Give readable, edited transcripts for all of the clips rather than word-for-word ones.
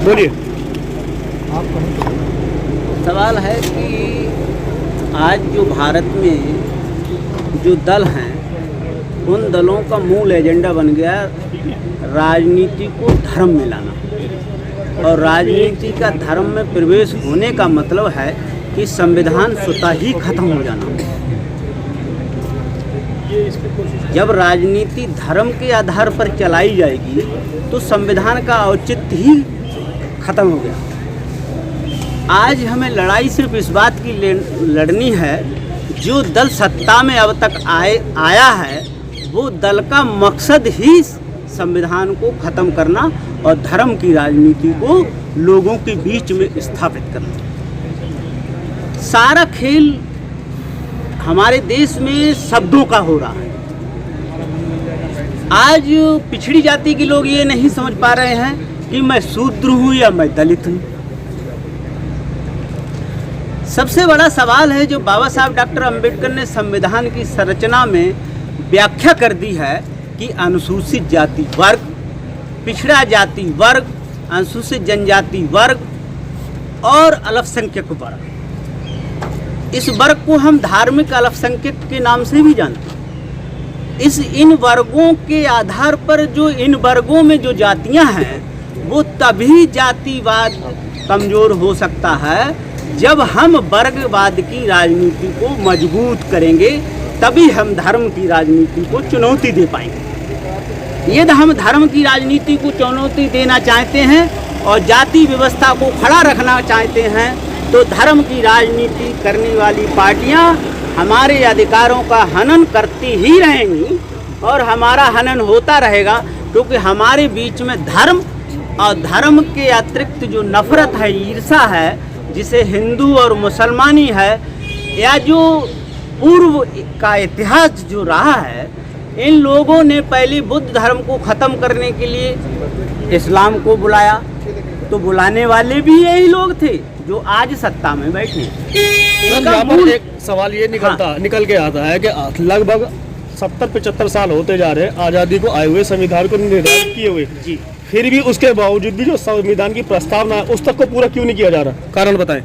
बोलिए। सवाल है कि आज जो भारत में जो दल हैं, उन दलों का मूल एजेंडा बन गया राजनीति को धर्म में लाना, और राजनीति का धर्म में प्रवेश होने का मतलब है कि संविधान स्वतः ही खत्म हो जाना। जब राजनीति धर्म के आधार पर चलाई जाएगी तो संविधान का औचित्य ही खत्म हो गया। आज हमें लड़ाई सिर्फ इस बात की लड़नी है, जो दल सत्ता में अब तक आया है वो दल का मकसद ही संविधान को ख़त्म करना और धर्म की राजनीति को लोगों के बीच में स्थापित करना। सारा खेल हमारे देश में शब्दों का हो रहा है। आज पिछड़ी जाति के लोग ये नहीं समझ पा रहे हैं कि मैं शूद्र हूँ या मैं दलित हूँ। सबसे बड़ा सवाल है जो बाबा साहब डॉक्टर अंबेडकर ने संविधान की संरचना में व्याख्या कर दी है कि अनुसूचित जाति वर्ग, पिछड़ा जाति वर्ग, अनुसूचित जनजाति वर्ग और अल्पसंख्यक वर्ग। इस वर्ग को हम धार्मिक अल्पसंख्यक के नाम से भी जानते हैं। इन वर्गों के आधार पर जो इन वर्गों में जो जातियां हैं वो तभी जातिवाद कमज़ोर हो सकता है जब हम वर्गवाद की राजनीति को मजबूत करेंगे, तभी हम धर्म की राजनीति को चुनौती दे पाएंगे। यदि हम धर्म की राजनीति को चुनौती देना चाहते हैं और जाति व्यवस्था को खड़ा रखना चाहते हैं तो धर्म की राजनीति करने वाली पार्टियां हमारे अधिकारों का हनन करती ही रहेंगी और हमारा हनन होता रहेगा, क्योंकि हमारे बीच में धर्म और धर्म के अतिरिक्त जो नफरत है, ईर्षा है, जिसे हिंदू और मुसलमानी है, या जो पूर्व का इतिहास जो रहा है, इन लोगों ने पहले बुद्ध धर्म को ख़त्म करने के लिए इस्लाम को बुलाया, तो बुलाने वाले भी यही लोग थे जो आज सत्ता में बैठे। एक सवाल ये निकल के आता है कि लगभग 70-75 साल होते जा रहे हैं आज़ादी को आए हुए, संविधान को निर्धारित किए हुए जी, फिर भी उसके बावजूद भी जो संविधान की प्रस्तावना है उस तक को पूरा क्यों नहीं किया जा रहा? कारण बताएं।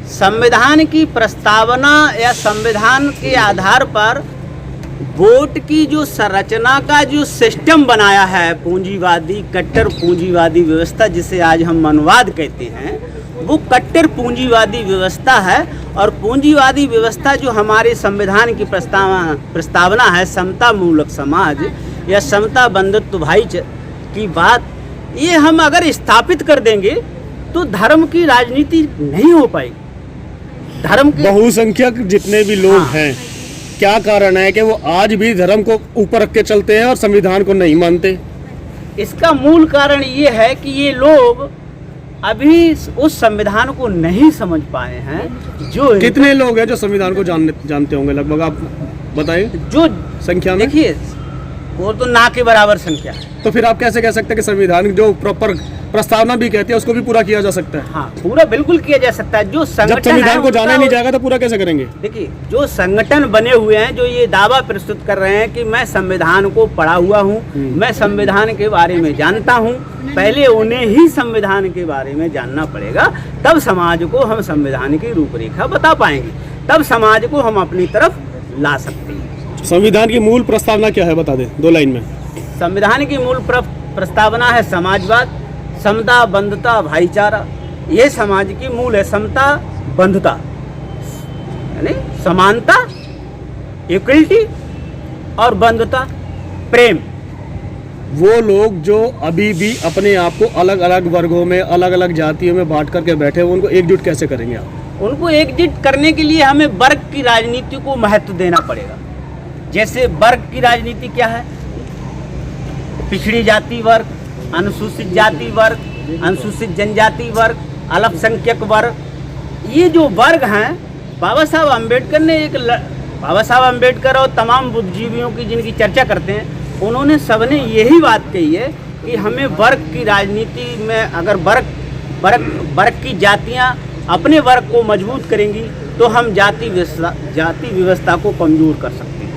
संविधान की प्रस्तावना या संविधान के आधार पर वोट की जो संरचना का जो सिस्टम बनाया है, पूंजीवादी, कट्टर पूंजीवादी व्यवस्था जिसे आज हम मनवाद कहते हैं, वो कट्टर पूंजीवादी व्यवस्था है। और पूंजीवादी व्यवस्था जो हमारे संविधान की प्रस्तावना है, समता मूलक समाज या समता बंधुत्व भाई की बात, ये हम अगर स्थापित कर देंगे तो धर्म की राजनीति नहीं हो पाएगी। धर्म के बहुसंख्यक जितने भी लोग हैं, क्या कारण है कि वो आज भी धर्म को ऊपर रख के चलते हैं और संविधान को नहीं मानते? इसका मूल कारण ये है कि ये लोग अभी उस संविधान को नहीं समझ पाए हैं। जो कितने लोग हैं जो संविधान को जानते होंगे लगभग, आप बताइए जो संख्या में? देखिए, वो तो ना के बराबर संख्या है। तो फिर आप कैसे कह सकते हैं कि संविधान जो प्रॉपर प्रस्तावना भी कहती है उसको भी पूरा किया जा सकता है? हाँ, पूरा बिल्कुल किया जा सकता है। जो जब संविधान को जाना नहीं जाएगा तो पूरा कैसे करेंगे? देखिए, जो संगठन बने हुए हैं जो ये दावा प्रस्तुत कर रहे हैं कि मैं संविधान को पढ़ा हुआ हूँ, मैं संविधान के बारे में जानता हूँ, पहले उन्हें ही संविधान के बारे में जानना पड़ेगा, तब समाज को हम संविधान की रूपरेखा बता पाएंगे, तब समाज को हम अपनी तरफ ला सकते हैं। संविधान की मूल प्रस्तावना क्या है, बता दें 2 लाइन में। संविधान की मूल प्रस्तावना है समाजवाद, समता, बंधुता, भाईचारा। ये समाज की मूल है। समता, बंधुता यानी समानता, इक्वलिटी, और बंधुता, प्रेम। वो लोग जो अभी भी अपने आप को अलग अलग वर्गों में, अलग अलग जातियों में बांट करके बैठे हैं, उनको एकजुट कैसे करेंगे आप? उनको एकजुट करने के लिए हमें वर्ग की राजनीति को महत्व देना पड़ेगा। जैसे वर्ग की राजनीति क्या है? पिछड़ी जाति वर्ग, अनुसूचित जाति वर्ग, अनुसूचित जनजाति वर्ग, अल्पसंख्यक वर्ग। ये जो वर्ग हैं, बाबा साहब अम्बेडकर और तमाम बुद्धिजीवियों की जिनकी चर्चा करते हैं, उन्होंने सबने यही बात कही है कि हमें वर्ग की राजनीति में अगर वर्ग की जातियां अपने वर्ग को मजबूत करेंगी तो हम जाति व्यवस्था को कमजोर कर सकते हैं।